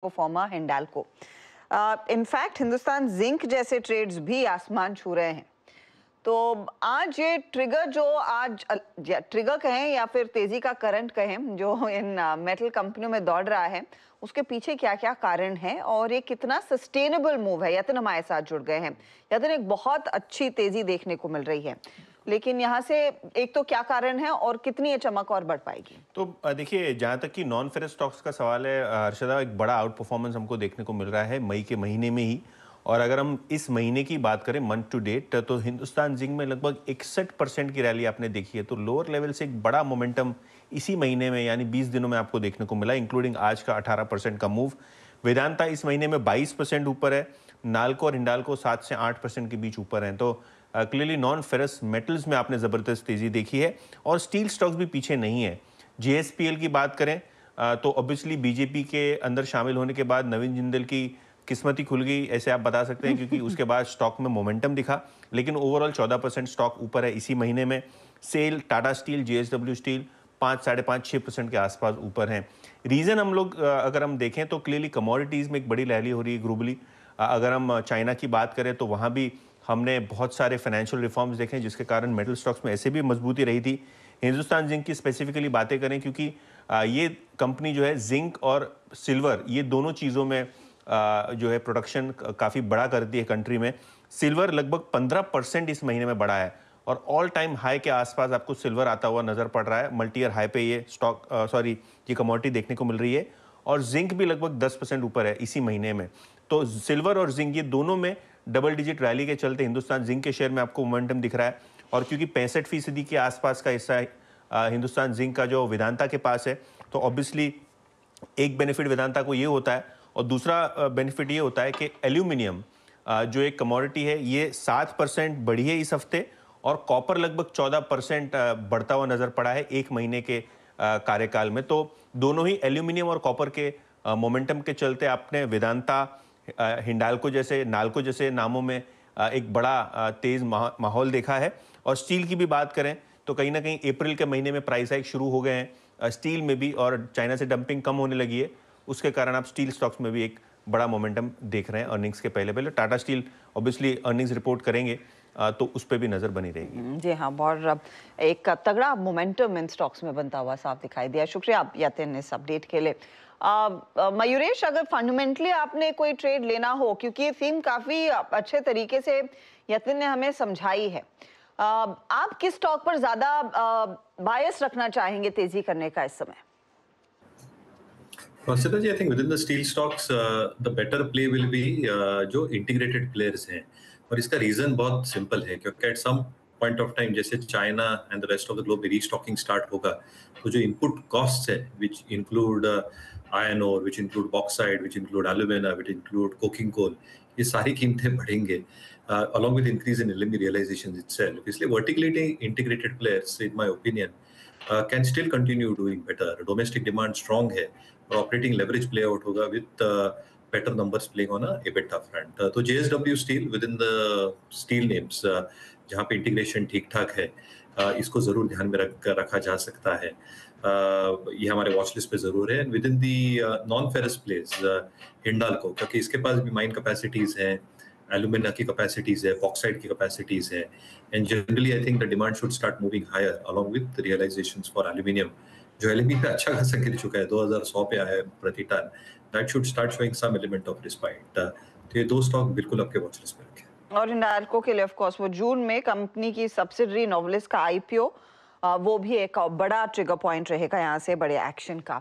Performer Hindalco. In fact Hindustan zinc जैसे trades भी आसमान छू रहे हैं। तो आज ये ट्रिगर जो आज ट्रिगर कहें या फिर तेजी का करंट कहें जो इन मेटल कंपनियों में दौड़ रहा है, उसके पीछे क्या क्या कारण है और ये कितना सस्टेनेबल मूव है। यतन हमारे साथ जुड़ गए हैं। यतन, एक बहुत अच्छी तेजी देखने को मिल रही है, लेकिन यहाँ से एक तो क्या कारण है और कितनी ये चमक और बढ़ पाएगी? तो देखिए, जहाँ तक कि नॉन फेरस स्टॉक्स का सवाल है हर्षदा, एक बड़ा आउट परफॉर्मेंस हमको देखने को मिल रहा है मई के महीने में ही। और अगर हम इस महीने की बात करें मंथ टू डेट, तो हिंदुस्तान जिंक में लगभग 61% की रैली आपने देखी है। तो लोअर लेवल से एक बड़ा मोमेंटम इसी महीने में यानी 20 दिनों में आपको देखने को मिला, इंक्लूडिंग आज का 18% का मूव। वेदांता इस महीने में 22% ऊपर है। नाल्को और हिंडाल्को 7 से 8% के बीच ऊपर हैं। तो क्लियरली नॉन फेरस मेटल्स में आपने ज़बरदस्त तेज़ी देखी है और स्टील स्टॉक्स भी पीछे नहीं है। जेएसपीएल की बात करें तो ऑब्वियसली बीजेपी के अंदर शामिल होने के बाद नवीन जिंदल की किस्मत ही खुल गई, ऐसे आप बता सकते हैं, क्योंकि उसके बाद स्टॉक में मोमेंटम दिखा। लेकिन ओवरऑल 14% स्टॉक ऊपर है इसी महीने में। सेल, टाटा स्टील, जेएसडब्ल्यू स्टील 5, 5.5, 6% के आसपास ऊपर हैं। रीज़न हम लोग अगर हम देखें तो क्लियरली कमोडिटीज़ में एक बड़ी रैली हो रही है ग्लोबली। अगर हम चाइना की बात करें तो वहाँ भी हमने बहुत सारे फाइनेंशियल रिफॉर्म्स देखे, जिसके कारण मेटल स्टॉक्स में ऐसे भी मजबूती रही थी। हिंदुस्तान जिंक की स्पेसिफिकली बातें करें, क्योंकि ये कंपनी जो है जिंक और सिल्वर, ये दोनों चीज़ों में जो है प्रोडक्शन काफ़ी बड़ा करती है कंट्री में। सिल्वर लगभग 15% इस महीने में बढ़ा है और ऑल टाइम हाई के आसपास आपको सिल्वर आता हुआ नजर पड़ रहा है। मल्टी ईयर हाई पे ये ये कमोडिटी देखने को मिल रही है। और जिंक भी लगभग 10% ऊपर है इसी महीने में। तो सिल्वर और जिंक ये दोनों में डबल डिजिट रैली के चलते हिंदुस्तान जिंक के शेयर में आपको मोमेंटम दिख रहा है। और क्योंकि 65% के आसपास का हिस्सा हिंदुस्तान जिंक का जो वेदांता के पास है, तो ऑब्वियसली एक बेनिफिट वेदांता को ये होता है और दूसरा बेनिफिट ये होता है कि एल्यूमिनियम जो एक कमोडिटी है, ये 7% बढ़ी है इस हफ्ते और कॉपर लगभग 14% बढ़ता हुआ नजर पड़ा है एक महीने के कार्यकाल में। तो दोनों ही एल्यूमिनियम और कॉपर के मोमेंटम के चलते आपने वेदांता, हिंडाल्को जैसे, नाल्को जैसे नामों में एक बड़ा तेज माहौल देखा है। और स्टील की भी बात करें तो कहीं ना कहीं अप्रैल के महीने में प्राइस हाइक शुरू हो गए हैं स्टील में भी, और चाइना से डंपिंग कम होने लगी है। उसके कारण आप स्टील स्टॉक्स में भी एक बड़ा मोमेंटम देख रहे हैं अर्निंग्स के पहले पहले। Tata steel obviously earnings report करेंगे तो उस पर भी नजर बनी रहेगी। जी हाँ, बहुत एक तगड़ा मोमेंटम इन स्टॉक्स में बनता हुआ साफ दिखाई दिया। शुक्रिया यतिन इस अपडेट के लिए। मयूरेश, अगर फंडामेंटली आपने कोई ट्रेड लेना हो, क्योंकि ये थीम काफी अच्छे तरीके से यतिन ने हमें समझाई है, आप किस स्टॉक पर ज्यादा बायस रखना चाहेंगे तेजी करने का इस समय? Consider, I think within the steel stocks, the better play will be जो integrated players हैं, और इसका रीजन बहुत सिंपल है, क्योंकि at some point of time जैसे China and the rest of the globe restocking start होगा, तो जो इनपुट कॉस्ट्स है, which include iron ore, which include bauxite, which include alumina, which include coking coal, ये सारी कीमतें बढ़ेंगे along with increase in LME realizations itself. इसलिए vertically integrated players, in my opinion, can still continue doing better. Domestic demand strong है और operating leverage play out होगा with better numbers playing on a EBITDA front. तो JSW Steel within the steel names जहाँ पे integration ठीक ठाक है, इसको जरूर ध्यान में रखा जा सकता है। ये हमारे वॉच लिस्ट पे जरूर है। Within the non ferrous place Hindalco, क्योंकि इसके पास भी माइन कैपेसिटीज हैं, एल्यूमिना की कैपेसिटीज है, बॉक्साइट की कैपेसिटीज है, and generally I think the demand should start moving higher along with realisations for aluminium, जो एलएमई पे अच्छा खासा गिर चुका है, 2100 पे आया है प्रति टन। That should start showing some element of respite. तो ये दो स्टॉक बिल्कुल आपके वॉच लिस्ट पे रखें। और हिंडाल्को के लिए ऑफ कोर्स वो जून में कंपनी की सब्सिडरी नोवेलिस का आईपीओ, वो भी एक बड़ा ट्रिगर पॉइंट रहेगा यहाँ से बड़े एक्शन का।